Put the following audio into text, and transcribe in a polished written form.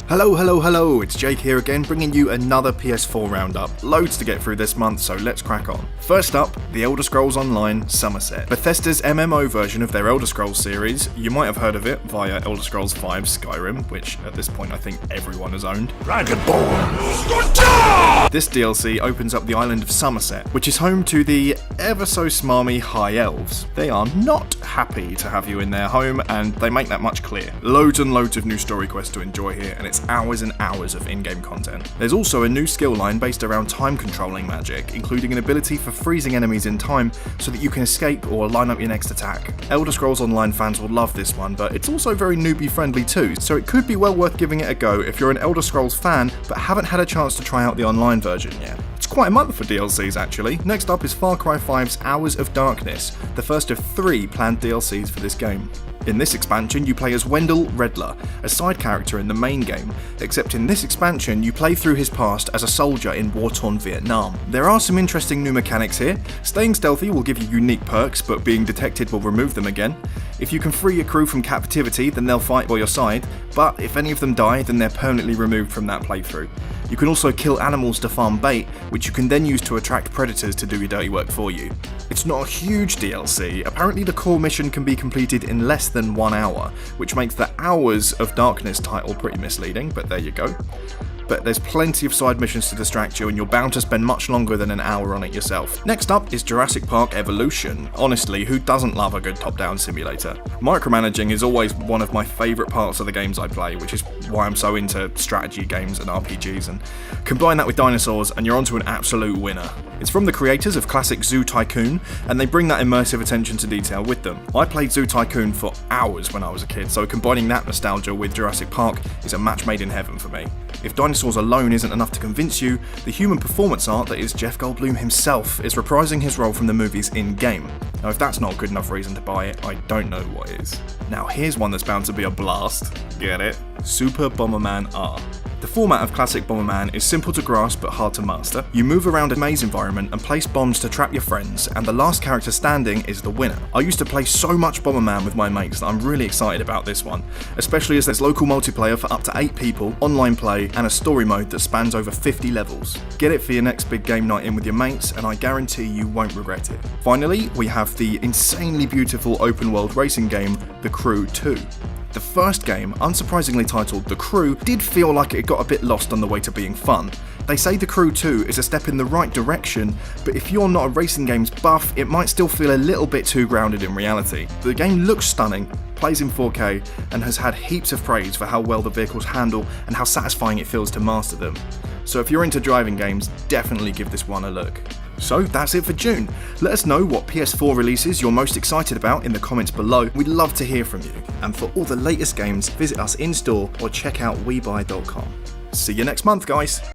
Hello, it's Jake here again, bringing you another PS4 roundup. Loads to get through this month, so let's crack on. First up, The Elder Scrolls Online Somerset. Bethesda's MMO version of their Elder Scrolls series. You might have heard of it via Elder Scrolls V Skyrim, which at this point I think everyone has owned. Dragonborn! This DLC opens up the island of Somerset, which is home to the ever so smarmy High Elves. They are not happy to have you in their home, and they make that much clear. Loads and loads of new story quests to enjoy here, and it's hours and hours of in-game content. There's also a new skill line based around time controlling magic, including an ability for freezing enemies in time so that you can escape or line up your next attack. Elder Scrolls Online fans will love this one, but it's also very newbie friendly too, so it could be well worth giving it a go if you're an Elder Scrolls fan but haven't had a chance to try out the online version yet. It's quite a month for DLCs actually. Next up is Far Cry 5's Hours of Darkness, the first of 3 planned DLCs for this game. In this expansion, you play as Wendell Redler, a side character in the main game, except in this expansion, you play through his past as a soldier in war-torn Vietnam. There are some interesting new mechanics here. Staying stealthy will give you unique perks, but being detected will remove them again. If you can free your crew from captivity, then they'll fight by your side, but if any of them die, then they're permanently removed from that playthrough. You can also kill animals to farm bait, which you can then use to attract predators to do your dirty work for you. It's not a huge DLC, apparently the core mission can be completed in less than 1 hour, which makes the Hours of Darkness title pretty misleading, but there you go. But there's plenty of side missions to distract you, and you're bound to spend much longer than an hour on it yourself. Next up is Jurassic Park Evolution. Honestly, who doesn't love a good top-down simulator? Micromanaging is always one of my favourite parts of the games I play, which is why I'm so into strategy games and RPGs, and combine that with dinosaurs and you're onto an absolute winner. It's from the creators of classic Zoo Tycoon, and they bring that immersive attention to detail with them. I played Zoo Tycoon for hours when I was a kid, so combining that nostalgia with Jurassic Park is a match made in heaven for me. If dinosaurs alone isn't enough to convince you, the human performance art that is Jeff Goldblum himself is reprising his role from the movies in-game. Now if that's not a good enough reason to buy it, I don't know what is. Now here's one that's bound to be a blast. Get it? Super Bomberman R. The format of classic Bomberman is simple to grasp but hard to master. You move around a maze environment and place bombs to trap your friends, and the last character standing is the winner. I used to play so much Bomberman with my mates that I'm really excited about this one, especially as there's local multiplayer for up to 8 people, online play, and a story mode that spans over 50 levels. Get it for your next big game night in with your mates, and I guarantee you won't regret it. Finally, we have the insanely beautiful open world racing game, The Crew 2. The first game, unsurprisingly titled The Crew, did feel like it got a bit lost on the way to being fun. They say The Crew 2 is a step in the right direction, but if you're not a racing games buff, it might still feel a little bit too grounded in reality. The game looks stunning, plays in 4K, and has had heaps of praise for how well the vehicles handle and how satisfying it feels to master them. So if you're into driving games, definitely give this one a look. So that's it for June. Let us know what PS4 releases you're most excited about in the comments below. We'd love to hear from you. And for all the latest games, visit us in store or check out webuy.com. See you next month, guys.